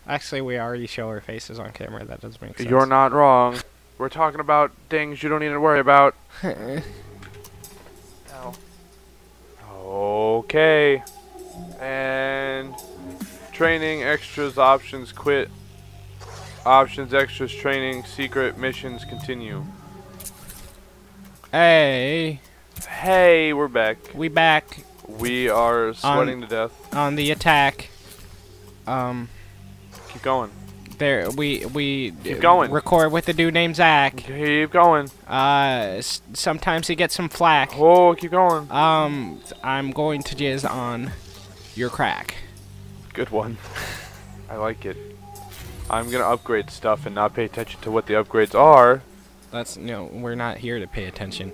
Actually, we already show our faces on camera. That doesn't make sense. You're not wrong. We're talking about things you don't need to worry about. Okay. And training, extras, options, quit. Options, extras, training, secret, missions, continue. Hey. Hey, we're back. We back. We are sweating to death. On the attack. Keep going. There, we keep going. Record with a dude named Zach. Keep going. Sometimes he gets some flack. Oh, keep going. I'm going to jizz on your crack. Good one. I like it. I'm gonna upgrade stuff and not pay attention to what the upgrades are. No, we're not here to pay attention.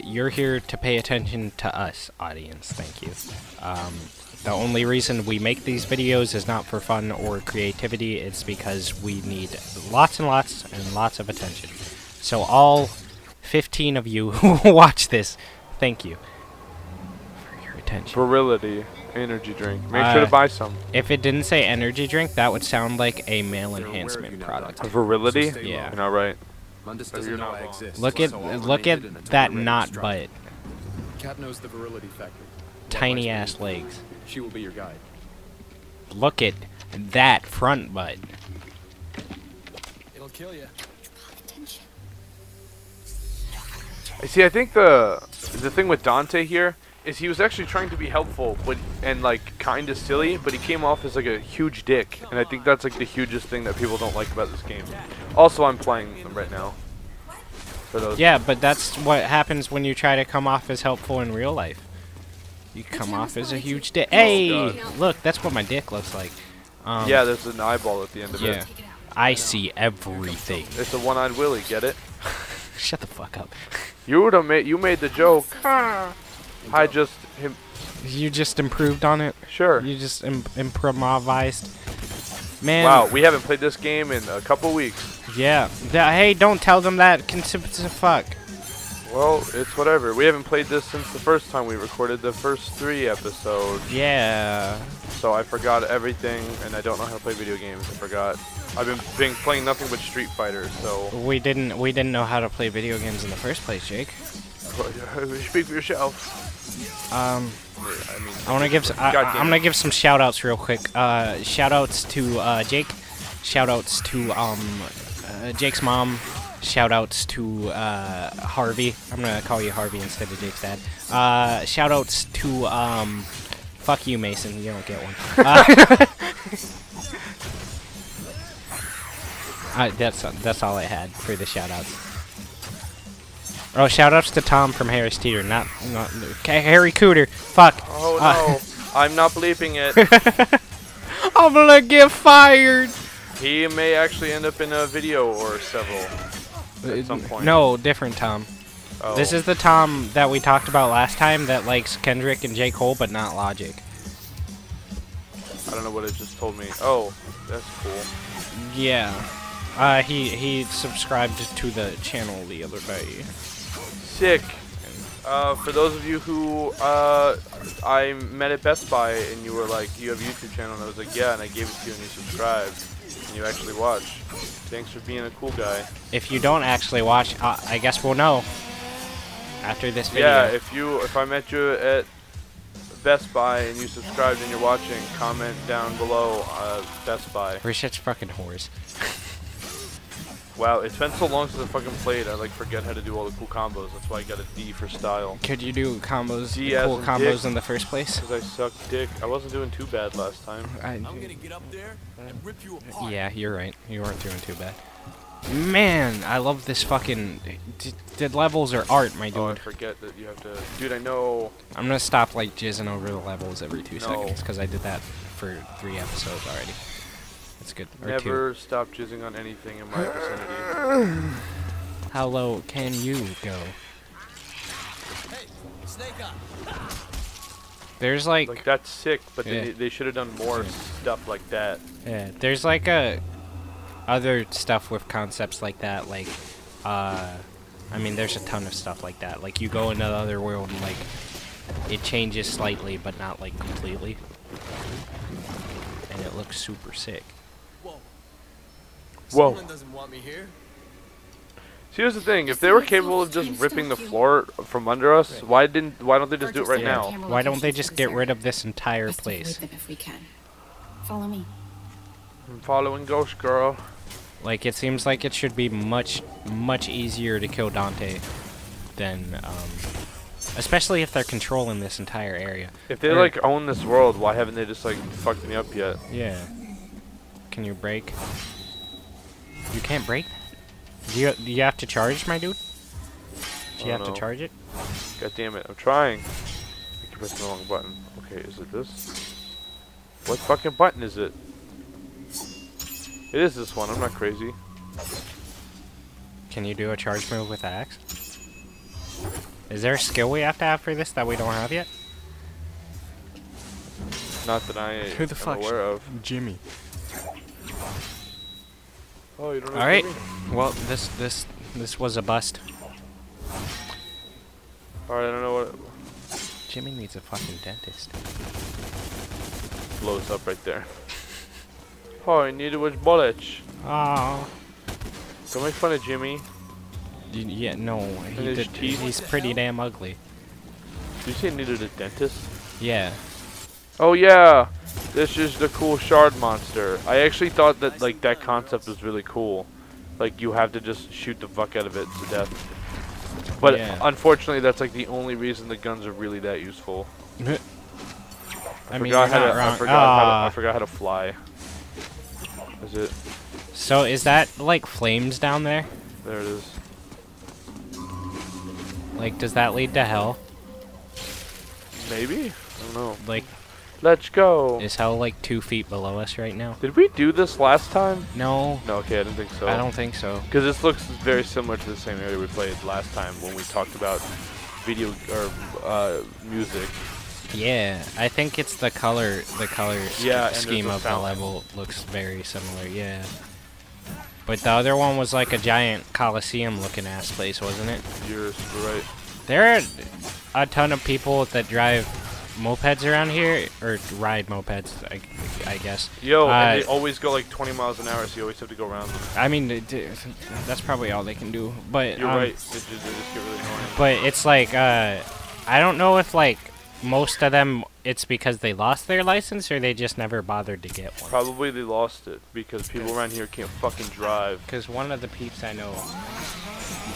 You're here to pay attention to us, audience. Thank you. The only reason we make these videos is not for fun or creativity. It's because we need lots and lots and lots of attention. So all 15 of you who watch this, thank you for your attention. Virility energy drink. Make sure to buy some. If it didn't say energy drink, that would sound like a male enhancement product. Virility? Yeah. You're not right. You're not wrong. Look at that knot butt. Cat knows the virility factor. Tiny ass legs. She will be your guide. Look at that front butt. It'll kill you. See, I think the thing with Dante here is he was actually trying to be helpful, and like kind of silly, but he came off as like a huge dick, and I think that's like the hugest thing that people don't like about this game. Also, I'm playing them right now. For those. Yeah, but that's what happens when you try to come off as helpful in real life. You come off as a huge dick. Hey, look, that's what my dick looks like. Yeah, there's an eyeball at the end of it. I see everything. It's a one-eyed Willy. Get it? Shut the fuck up. You made the joke. You just improved on it. Sure. You just improvised. Man. Wow, we haven't played this game in a couple weeks. Yeah. Hey, don't tell them that. Fuck. Well, it's whatever. We haven't played this since the first time we recorded the first 3 episodes. Yeah. So I forgot everything, and I don't know how to play video games. I forgot. I've been playing nothing but Street Fighter, so. We didn't know how to play video games in the first place, Jake. Speak for yourself. I'm gonna give some shout outs real quick. Shout outs to Jake. Shout outs to Jake's mom. Shout outs to Harvey. I'm gonna call you Harvey instead of Jake's dad. Shout outs to fuck you, Mason. You don't get one. That's all I had for the shout outs. Oh, shoutouts to Tom from Harris Teeter, not Harry Cooter. Fuck. Oh no, I'm not bleeping it. I'm gonna get fired. He may actually end up in a video or several at some point. No, different Tom. Oh. This is the Tom that we talked about last time that likes Kendrick and J. Cole, but not Logic. I don't know what it just told me. Oh, that's cool. Yeah. He subscribed to the channel the other day. Sick. For those of you who I met at Best Buy and you were like, you have a YouTube channel, and I was like, yeah, and I gave it to you and you subscribed and you actually watched. Thanks for being a cool guy. If you don't actually watch, I guess we'll know after this video. Yeah, if I met you at Best Buy and you subscribed and you're watching, comment down below Best Buy. We're such fucking whores. Wow, it's been so long since I fucking played, I like forget how to do all the cool combos. That's why I got a D for style. Could you do combos, cool combos dick, in the first place? Because I suck dick. I wasn't doing too bad last time. I'm gonna get up there and rip you apart. Yeah, you're right. You weren't doing too bad. Man, I love this fucking... The levels are art, my dude. Oh, I forget that you have to... Dude, I know... I'm gonna stop, like, jizzing over the levels every 2 seconds, because I did that for 3 episodes already. That's good. Or Never 2. stop jizzing on anything in my vicinity. How low can you go? Hey, snake up. There's like that's sick, but yeah. they should have done more stuff like that. Yeah, there's like other stuff with concepts like that, like I mean there's a ton of stuff like that. Like you go into the other world and like it changes slightly, but not like completely. And it looks super sick. Whoa. Whoa. Someone doesn't want me here. See, here's the thing. If they were capable of just ripping the floor from under us, why don't they just do it right now? Why don't they just get rid of this entire place? If we can. Follow me. I'm following Ghost Girl. Like, it seems like it should be much easier to kill Dante than, especially if they're controlling this entire area. If they like own this world, why haven't they just like fucked me up yet? Yeah. Can you break? You can't break? Do you have to charge, my dude? Do you have to charge it? God damn it, I'm trying. I keep pressing the wrong button. Okay, is it this? What fucking button is it? It is this one, I'm not crazy. Can you do a charge move with the axe? Is there a skill we have to have for this that we don't have yet? Not that I Who the am fuck? aware of. Jimmy. Oh, you don't know Alright. Jimmy? Well, this was a bust. Alright, I don't know what Jimmy needs a fucking dentist. blows up right there. All I needed was bullets. Oh. Don't make fun of Jimmy. Yeah, no. his teeth? He's pretty damn ugly. Did you say he needed a dentist? Yeah. Oh yeah, this is the cool shard monster. I actually thought that like that concept was really cool. Like you have to just shoot the fuck out of it to death. But Yeah. unfortunately, that's like the only reason the guns are really that useful. I mean, you're not wrong. I forgot how to fly. Is it? So is that like flames down there? There it is. Like, does that lead to hell? Maybe? I don't know. Like, Let's go. is hell like 2 feet below us right now? Did we do this last time? No. No, okay, I didn't think so. I don't think so. Because this looks very similar to the same area we played last time when we talked about video or music. Yeah, I think it's the color Yeah, and scheme there's a of the fountain. level looks very similar. Yeah. But the other one was like a giant Coliseum looking ass place, wasn't it? You're right. There are a ton of people that drive mopeds around here, or ride mopeds, I guess. Yo, and they always go like 20 miles an hour, so you always have to go around them. I mean, that's probably all they can do. But You're right. They just get really annoying. But it's like, I don't know if like most of them, it's because they lost their license or they just never bothered to get one. Probably they lost it because people around here can't fucking drive. Because one of the peeps I know,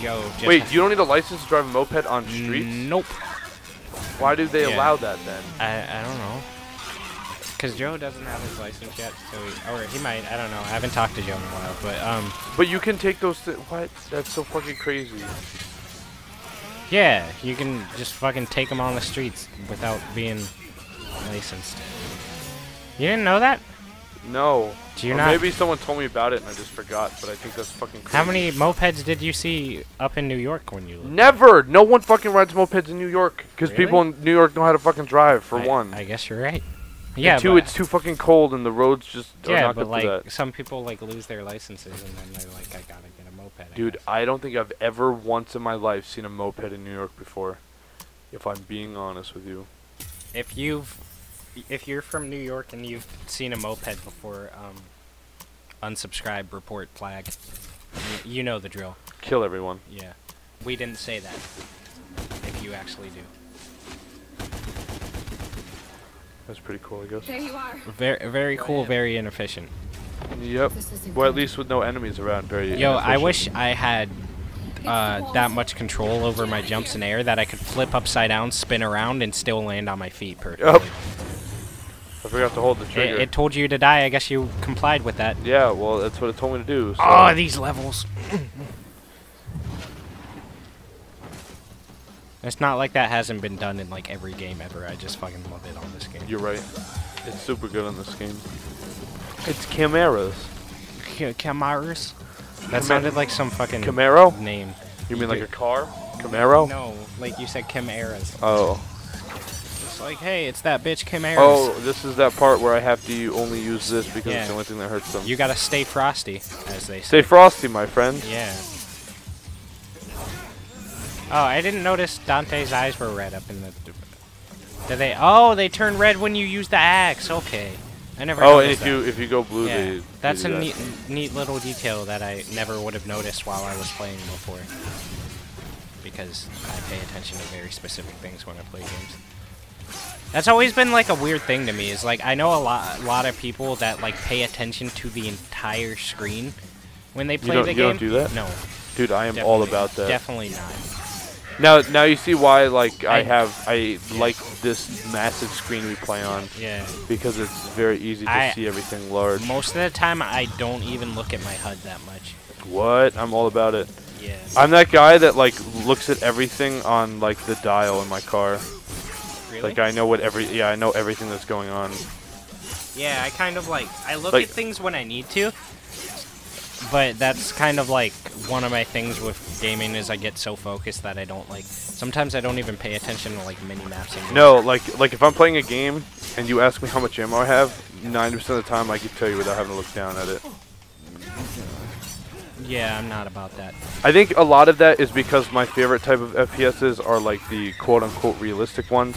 Joe, just Wait, you don't need a license to drive a moped on streets? Nope. Why do they Yeah. allow that then? I don't know. Because Joe doesn't have his license yet, so or he might. I don't know. I haven't talked to Joe in a while, but But you can take those. What? That's so fucking crazy. yeah, you can just fucking take them on the streets without being licensed. You didn't know that? No. Do you Or not? maybe someone told me about it and I just forgot, but I think that's fucking crazy. How many mopeds did you see up in New York when you lived? Never! No one fucking rides mopeds in New York. Because Really? people in New York know how to fucking drive, for one. I guess you're right. And Yeah, two, but, it's too fucking cold and the roads just are yeah, not but good like for that. some people like lose their licenses and then they're like, I gotta get a moped. Dude, guess. I don't think I've ever once in my life seen a moped in New York before. If I'm being honest with you. If you're from New York and you've seen a moped before, unsubscribe, report, flag. You know the drill. Kill everyone. Yeah. We didn't say that. If you actually do. That's pretty cool, I guess. There you are. Very cool, very inefficient. Yep. This isn't Well, at good. least with no enemies around, very Yo, I inefficient. wish I had that much control over my jumps in air that I could flip upside down, spin around, and still land on my feet perfectly. Yup. I forgot to hold the trigger. It told you to die. I guess you complied with that. Yeah, well, that's what it told me to do. So. Oh, these levels. It's not like that hasn't been done in like every game ever. I just fucking love it on this game. You're right. It's super good on this game. It's Chimeras. Camaros? That sounded like some fucking Camaro? name. You mean like a car? Camaro? No, like you said Chimeras. Oh. It's like, hey, it's that bitch Chimeras. Oh, this is that part where I have to only use this because Yeah. it's the only thing that hurts them. You gotta stay frosty, as they say. Stay frosty, my friend. Yeah. Oh, I didn't notice Dante's eyes were red up in the Do they? Oh, they turn red when you use the axe. Okay. I never. Oh, and noticed that. if you go blue, Yeah, they that's do a that. neat little detail that I never would have noticed while I was playing before. Because I pay attention to very specific things when I play games. That's always been like a weird thing to me. Is like I know a lot of people that like pay attention to the entire screen when they play the game. You don't do that? No. Dude, I am all about that. Definitely not. Now you see why like I like this massive screen we play on. Yeah. Because it's very easy to see everything large. Most of the time, I don't even look at my HUD that much. What? I'm all about it. Yeah. I'm that guy that like looks at everything on like the dial in my car. Really? Like I know I know everything that's going on. Yeah, I kind of like I look Like- at things when I need to. But that's kind of like one of my things with gaming is I get so focused that I don't like. Sometimes I don't even pay attention to like mini maps. And No, like if I'm playing a game and you ask me how much ammo I have, 90% of the time I can tell you without having to look down at it. Yeah, I'm not about that. I think a lot of that is because my favorite type of FPSs are like the quote-unquote realistic ones.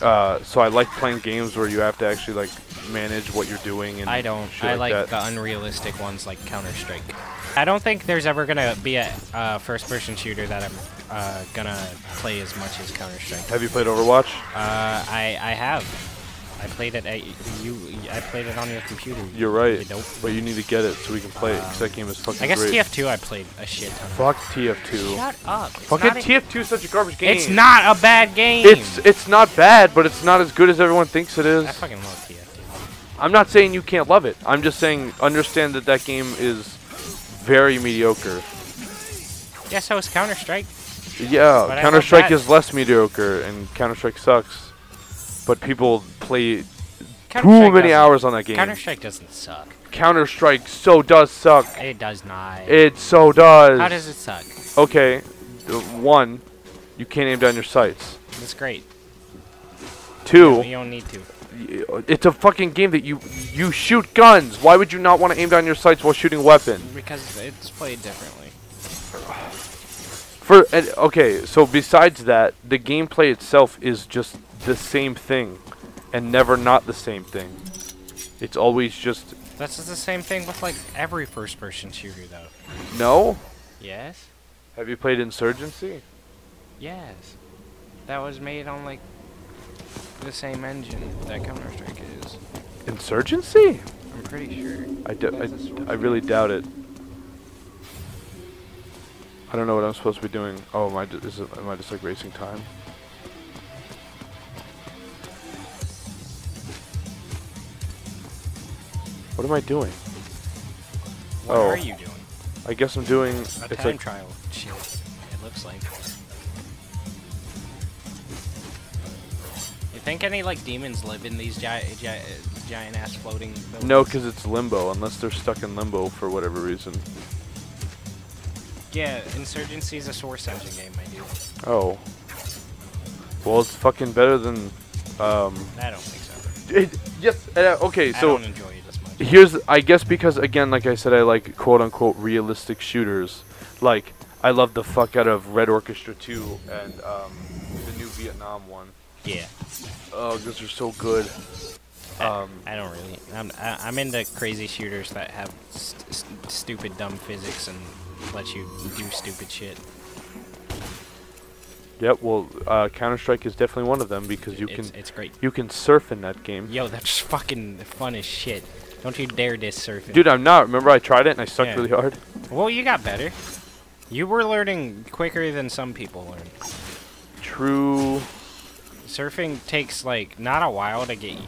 So I like playing games where you have to actually like manage what you're doing and I don't. shit I like like that. the unrealistic ones like Counter-Strike. I don't think there's ever gonna be a first-person shooter that I'm gonna play as much as Counter-Strike. Have you played Overwatch? I have. I played it at you. I played it on your computer. You're right, you dope. but you need to get it so we can play it because that game is fucking I guess great. TF2 I played a shit ton of. Fuck TF2. Shut up. It's Fucking not a- TF2 is such a garbage game. It's not a bad game. It's not bad, but it's not as good as everyone thinks it is. I fucking love TF2. I'm not saying you can't love it. I'm just saying understand that that game is very mediocre. Yeah, so is Counter-Strike. Yeah, But I Counter-Strike love that. is less mediocre, and Counter-Strike sucks. But people play too Counter-Strike many doesn't- hours on that game. Counter-Strike doesn't suck. Counter-Strike so does suck. It does not. It so does. How does it suck? Okay, one, you can't aim down your sights. It's great. Two, You don't need to. it's a fucking game that you shoot guns. Why would you not want to aim down your sights while shooting a weapon? Because it's played differently. Okay, so besides that, the gameplay itself is just the same thing, and never not the same thing. It's always just That's the same thing with like every first-person shooter, though. no. Yes. Have you played Insurgency? Yes. That was made on like the same engine that Counter-Strike is. Insurgency? I'm pretty sure. I really doubt it. I don't know what I'm supposed to be doing. Oh, am I just like racing time? What am I doing? What Oh. are you doing? I guess I'm doing. A It's time like trial. Shit. It looks like. You think any like demons live in these giant ass floating buildings? no, because it's limbo. Unless they're stuck in limbo for whatever reason. Yeah, Insurgency is a Source engine game, my dude. Oh. Well, it's fucking better than. I don't think so. Yes. Okay. I So. don't enjoy it as much. Here's, I guess, because again, like I said, I like quote-unquote realistic shooters. Like, I love the fuck out of Red Orchestra 2 and the new Vietnam one. Yeah. Oh, those are so good. I don't really. I'm into crazy shooters that have stupid, dumb physics and let you do stupid shit. Yep. Well, Counter-Strike is definitely one of them because It's great. you can surf in that game. Yo, that's fucking fun as shit. Don't you dare diss surfing. Dude, I'm not. Remember, I tried it and I sucked Yeah. really hard. Well, you got better. You were learning quicker than some people learn. True. Surfing takes like not a while to get,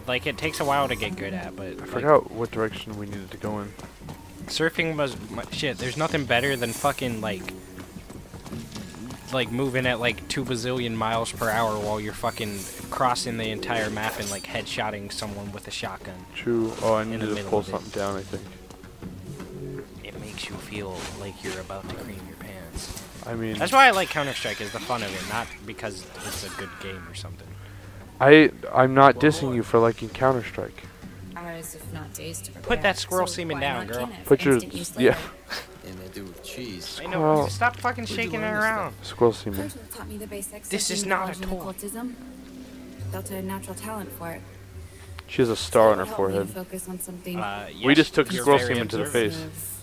like it takes a while to get good at, but I like, forgot what direction we needed to go in. surfing was shit. There's nothing better than fucking like moving at like 2 bazillion miles per hour while you're fucking crossing the entire map and like headshotting someone with a shotgun. True. Oh, I In the needed to middle pull of it. something down, I think. It makes you feel like you're about to cream your pants. I mean, That's why I like Counter-Strike, is the fun of it, not because it's a good game or something. I'm not dissing you for liking Counter-Strike. Hours, if not days, to prepare. Put that squirrel So semen why down, not girl. can it for Put your instant use yeah. later? And they do with cheese. I know. Squirrel. Stop fucking Where'd you shaking it learn this around. Squirrel semen. Virgil taught me the basics This of is not a demonology and toy. occultism. Delta had natural talent for it. She has a star on her It helped me forehead. to focus on something. We Yes, just took you're scroll very semen to the observant. face.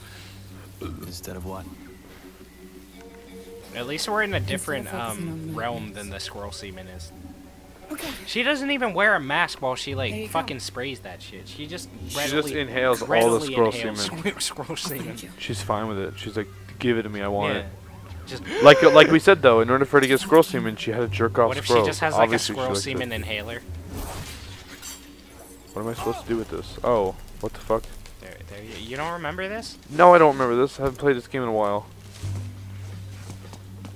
Instead of what? At least we're in a different focusing on the realm weakness. than the squirrel semen is. Okay. She doesn't even wear a mask while she There you like go. fucking sprays that shit. She just just readily, inhales all the readily squirrel inhales semen. squirrel semen. She's fine with it. She's like, give it to me, I want Yeah. it. Just Like we said though, in order for her to get squirrel semen, she had to jerk off what if squirrels. she just has like a Obviously, she squirrel likes it. semen inhaler? What am I supposed to do with this? Oh, what the fuck? There, you don't remember this? No, I don't remember this. I haven't played this game in a while.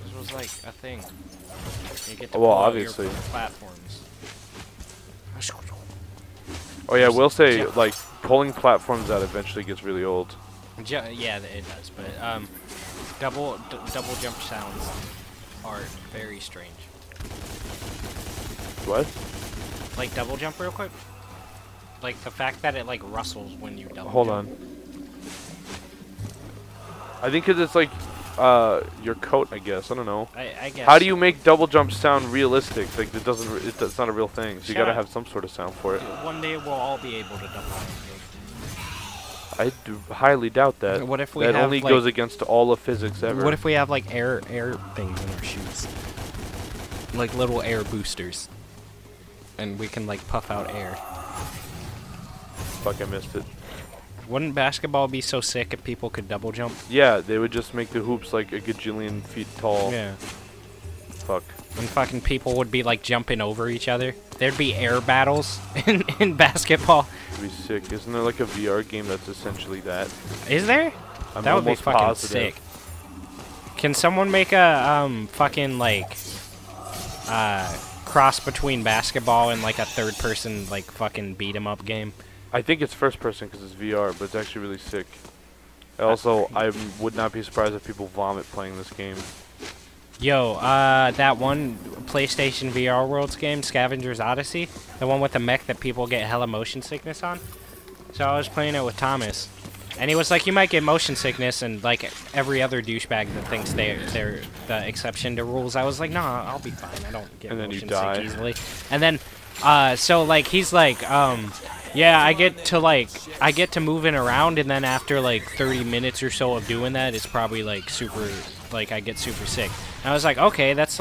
This was like a thing. You get to Well, pull out obviously. your platforms. Oh yeah, I will say, like, pulling platforms out eventually gets really old. Yeah, it does. But double jump sounds are very strange. What? Like double jump real quick. Like the fact that it like rustles when you double Hold jump. on. I think 'cause it's like your coat, I guess. I don't know. I guess. How do you make double jump sound realistic? Like it's not a real thing. So you Shut gotta up. have some sort of sound for it. One day we'll all be able to double jump. I do highly doubt that. What if we that have, only like- goes against all of physics ever. What if we have like air things in our shoes? Like little air boosters. And we can like puff out air. Fuck, I missed it. Wouldn't basketball be so sick if people could double jump? Yeah, they would just make the hoops like a gajillion feet tall. Yeah. Fuck. And fucking people would be like jumping over each other. There'd be air battles in basketball. It'd be sick. Isn't there like a VR game that's essentially that? Is there? I'm That would be almost fucking positive. sick. Can someone make a fucking like cross between basketball and like a third person like fucking beat 'em up game? I think it's first person because it's VR, but it's actually really sick. Also, I would not be surprised if people vomit playing this game. Yo, that one PlayStation VR Worlds game, Scavenger's Odyssey, the one with the mech that people get hella motion sickness on. So I was playing it with Thomas, and he was like, "You might get motion sickness," and like every other douchebag that thinks they're the exception to rules. I was like, "No, I'll be fine. I don't get And then you motion die. sick easily." And then, so like he's like, yeah, I get to moving around, and then after like 30 minutes or so of doing that, it's probably like super, like I get super sick. And I was like, okay, that's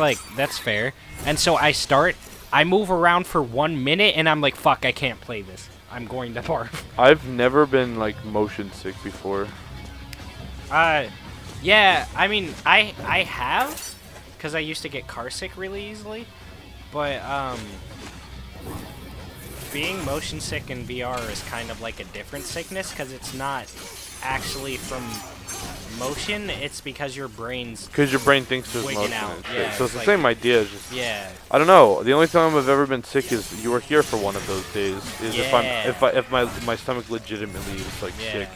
fair. And so I move around for 1 minute, and I'm like, fuck, I can't play this. I'm going to barf. I've never been like motion sick before. Yeah, I mean, I have, because I used to get car sick really easily, but being motion sick in VR is kind of like a different sickness, because it's not actually from motion, it's because your brain's Because your brain thinks there's wigging motion out. and shit. Yeah, So it's it's the like- same idea. It's just, yeah. I don't know. The only time I've ever been sick is you were here for one of those days. Is Yeah. if my stomach legitimately is like sick.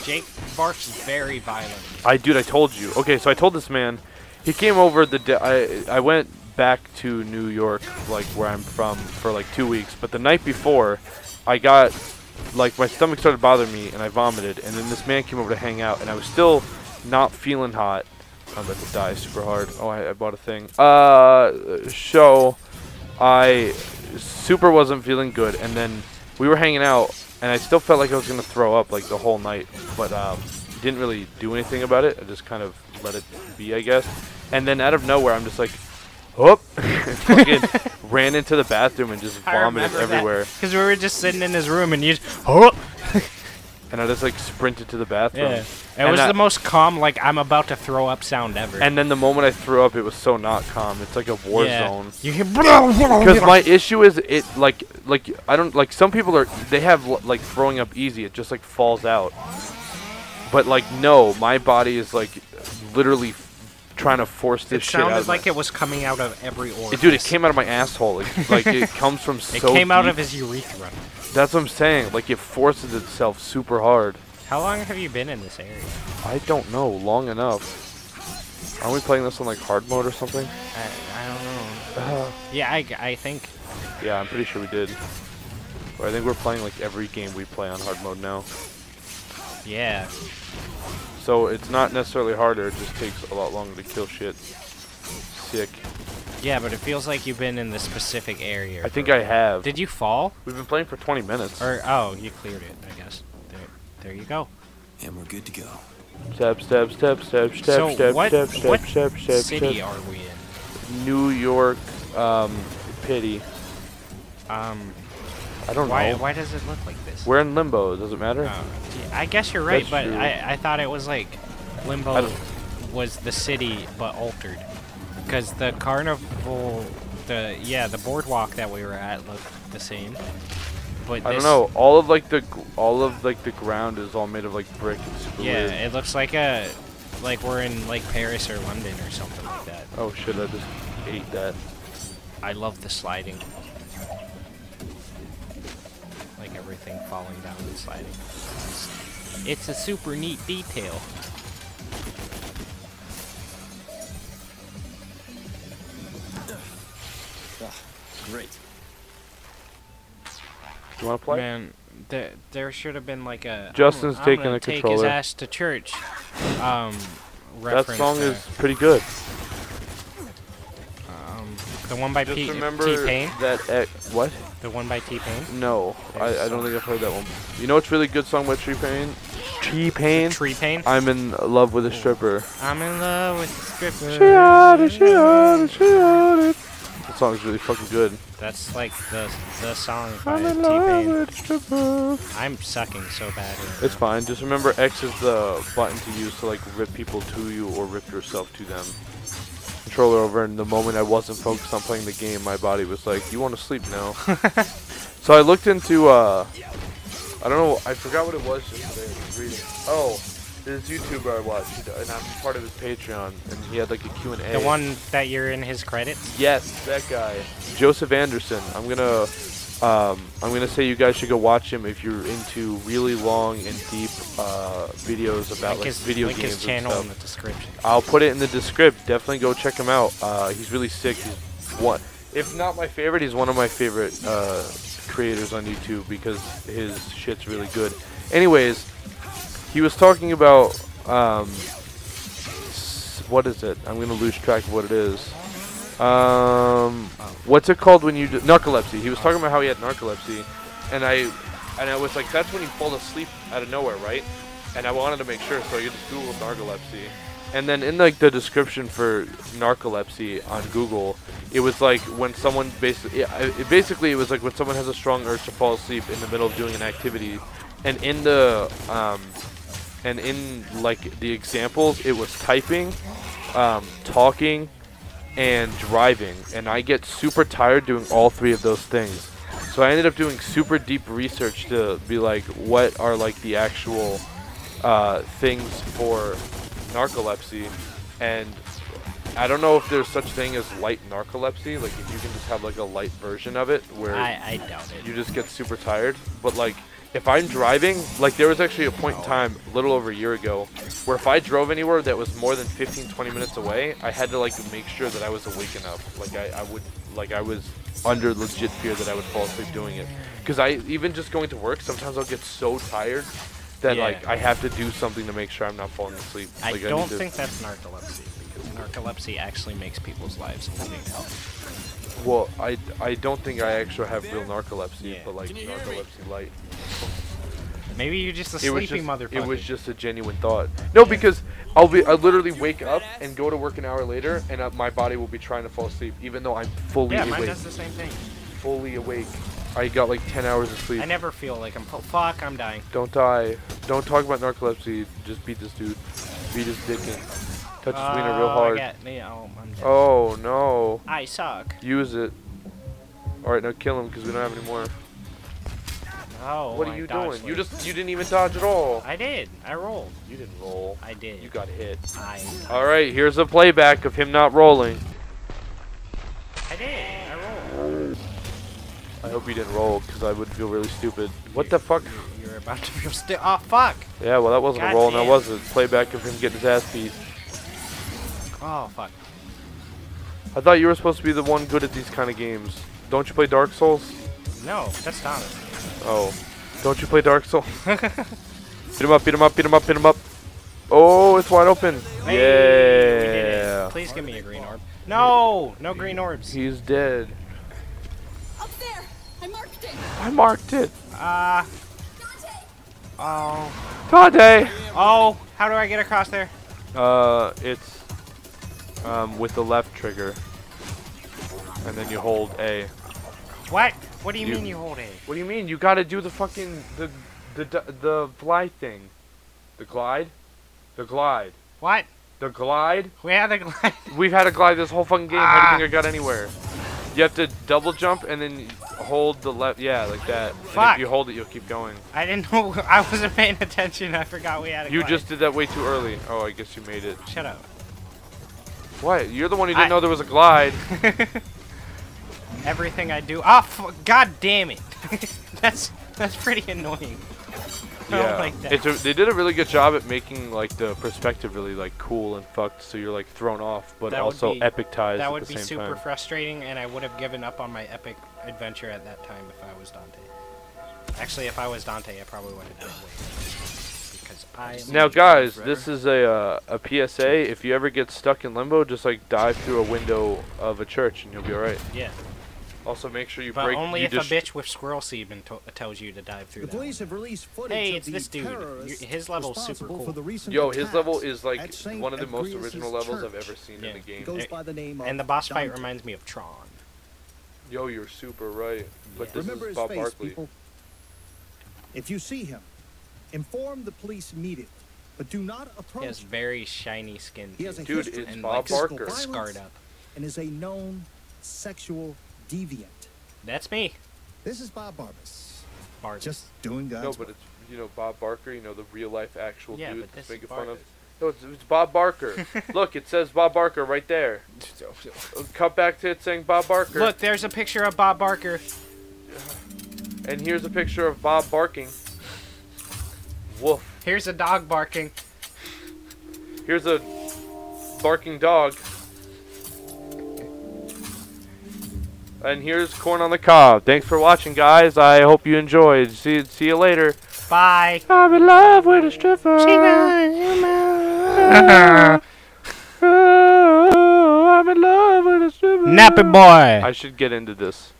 Jake barf's very violent. I told you. Okay, so I told this man. He came over I went back to New York, like where I'm from, for like 2 weeks. But the night before, I got like my stomach started bothering me and I vomited. And then this man came over to hang out, and I was still not feeling hot. I'm about to die super hard. Oh, I bought a thing. So I super wasn't feeling good, and then we were hanging out, and I still felt like I was gonna throw up like the whole night, but didn't really do anything about it. I just kind of let it be, I guess. And then out of nowhere, I'm just like, whoop, fucking ran into the bathroom and just vomited everywhere. Because we were just sitting in his room, and you just, oh! And I just like sprinted to the bathroom. Yeah. It was the most calm, like, I'm about to throw up sound ever. And then the moment I threw up, it was so not calm. It's like a war zone. You hear Because my issue is it like I don't like some people they have like throwing up easy. It just like falls out. But like no, my body is like literally trying to force this It shit out. sounded of like my, it was coming out of every orifice. dude, it came out of my asshole. Like it comes from It so came out deep. of his urethra. That's what I'm saying. Like it forces itself super hard. How long have you been in this area? I don't know. Long enough. Aren't we playing this on like hard mode or something? I don't know. Yeah, I think. Yeah, I'm pretty sure we did. But I think we're playing like every game we play on hard mode now. Yeah. So it's not necessarily harder, it just takes a lot longer to kill shit. Sick. Yeah, but it feels like you've been in the specific area. I think I have. Did you fall? We've been playing for 20 minutes. Or oh, you cleared it, I guess. There you go. And we're good to go. Step, step, step, step, step, So step, what step, step, what step, step, city step. are we in? New York, Pity. I don't know. Why does it look like this? We're in limbo. Does it matter? I guess you're right, That's but true. I thought it was like I Limbo don't- was the city but altered, because the carnival, the boardwalk that we were at looked the same. But I don't know. All of like the ground is all made of like brick. It's super Yeah, weird. it looks like we're in like Paris or London or something like that. Oh shit! I just ate that. I love the sliding. Like everything falling down and sliding. It's a super neat detail. Great. You want to play? Man, there should have been like a Justin's I'm taking gonna the take controller. his ass to church. That Reference song there. is pretty good. The one by Just T-Pain. remember that. What? The one by T-Pain. No, I don't think I've heard that one. You know what's really good song by T-Pain? T-Pain. Tree Pain. I'm in love with a stripper. I'm in love with the stripper. She on it, she on it, she on it. That song's really fucking good. That's like the song by I'm in love T-Pain. with a stripper. I'm sucking so bad right It's now. fine. Just remember X is the button to use to like rip people to you or rip yourself to them. Controller over, and the moment I wasn't focused on playing the game, my body was like, you want to sleep now. So I looked into, I don't know, I forgot what it was yesterday. I was reading. Oh, this YouTuber I watched, and I'm part of his Patreon, and he had like a Q&A. The one that you're in his credits? Yes, that guy. Joseph Anderson. I'm gonna say you guys should go watch him if you're into really long and deep videos about like video link games his channel and in stuff. the description. I'll put it in the description. Definitely go check him out. He's really sick. He's one, if not my favorite, he's one of my favorite creators on YouTube because his shit's really good. Anyways, he was talking about what is it? I'm gonna lose track of what it is. What's it called when you do narcolepsy? He was talking about how he had narcolepsy, and I was like, that's when you fall asleep out of nowhere, right? And I wanted to make sure, so I just Googled narcolepsy, and then in like the description for narcolepsy on Google, it was like when someone basically it was like when someone has a strong urge to fall asleep in the middle of doing an activity, and in the like the examples, it was typing, talking, and driving, and I get super tired doing all three of those things. So I ended up doing super deep research to be like, what are like the actual things for narcolepsy, and I don't know if there's such thing as light narcolepsy, like if you can just have like a light version of it where I doubt it. you just get super tired, but like if I'm driving, like there was actually a point in time a little over a year ago where if I drove anywhere that was more than 15-20 minutes away, I had to like make sure that I was awake enough. Like I was under legit fear that I would fall asleep doing it, because even just going to work, sometimes I'll get so tired that like I have to do something to make sure I'm not falling asleep. I Like, don't need to- think that's narcolepsy, because narcolepsy actually makes people's lives living hell. Well, I don't think I actually have real narcolepsy, Yeah. but like narcolepsy light. Maybe you're just a It was sleepy just, motherfucker. it was just a genuine thought. No, because I literally wake up and go to work an hour later, and my body will be trying to fall asleep, even though I'm fully yeah, mine awake. does the same thing. Fully awake. I got like 10 hours of sleep. I never feel like fuck, I'm dying. Don't die. Don't talk about narcolepsy. Just beat this dude. Beat his dick in. Touch his wiener real hard. I'm dead. Oh no. I suck. Use it. Alright, now kill him because we don't have any more. Oh, What are I you dodged doing? it. You didn't even dodge at all. I did. I rolled. You didn't roll. I did. You got hit. I Alright, here's a playback of him not rolling. did. I rolled. I hope you didn't roll, because I would feel really stupid. What the fuck? You're about to feel still. Oh fuck. Yeah, well that wasn't God a roll, now damn. was it? Playback of him getting his ass beat. Oh fuck. I thought you were supposed to be the one good at these kind of games. Don't you play Dark Souls? No, that's Thomas. Oh. Don't you play Dark Souls? Beat him up, beat him up, beat him up, beat him up. Oh, it's wide open. Hey, we did it. Yeah. Please give me a green orb. No! No green orbs. He's dead. Up there! I marked it! I marked it. Ah. Dante! Oh. Dante! Oh! How do I get across there? It's with the left trigger. And then you hold A. What? What do you mean you hold A? What do you mean? You gotta do the fucking, the fly thing. The glide? The glide. What? The glide? We had a glide. We've had a glide this whole fucking game. How do you think I got anywhere? You have to double jump and then hold the left. Yeah, like that. And Fuck. if you hold it, you'll keep going. I didn't know. I wasn't paying attention. I forgot we had a glide. You just did that way too early. Oh, I guess you made it. Shut up. What? You're the one who didn't know there was a glide. Everything I do. Oh, god damn it. that's pretty annoying. I don't Yeah. like that. They did a really good job at making like the perspective really like cool and fucked, so you're like thrown off, but That would also be- epictized That at would the be same super time. frustrating, and I would have given up on my epic adventure at that time if I was Dante. Actually, if I was Dante, I probably would have done it way because I am Now, a guys, forever. this is a PSA. If you ever get stuck in limbo, just like dive through a window of a church, and you'll be all right. Yeah, Also, make sure you but break. only you if a just- bitch with squirrel semen tells you to dive through The that. police have released footage Hey, of it's the this dude. terrorists His level's super responsible cool. for the recent Yo, his level attacks is like at St. one of the most Agrias' original levels I've church. ever seen Yeah. in the game. He goes by the name of And the boss fight Dante. reminds me of Tron. Yo, you're super right. But Yeah. this Remember is his Bob face, Barkley. people. If you see him, inform the police immediately, but do not He approach has him. very shiny skin. He has a Dude, history it's and Bob like physical Barker. violence scarred up. and is a known sexual deviant. That's me. This is Bob Barbas, Bart. just doing God's No, but work. it's, you know, Bob Barker, you know, the real life actual Yeah, dude but that's this is making fun Bart. of. No, it's Bob Barker. Look, it says Bob Barker right there. Cut back to it saying Bob Barker. Look, there's a picture of Bob Barker. And here's a picture of Bob barking. Woof. Here's a dog barking. Here's a barking dog. And here's corn on the cob. Thanks for watching, guys. I hope you enjoyed. See you later. Bye. I'm in love with a stripper. Oh, I'm in love with a stripper. Nappy boy. I should get into this.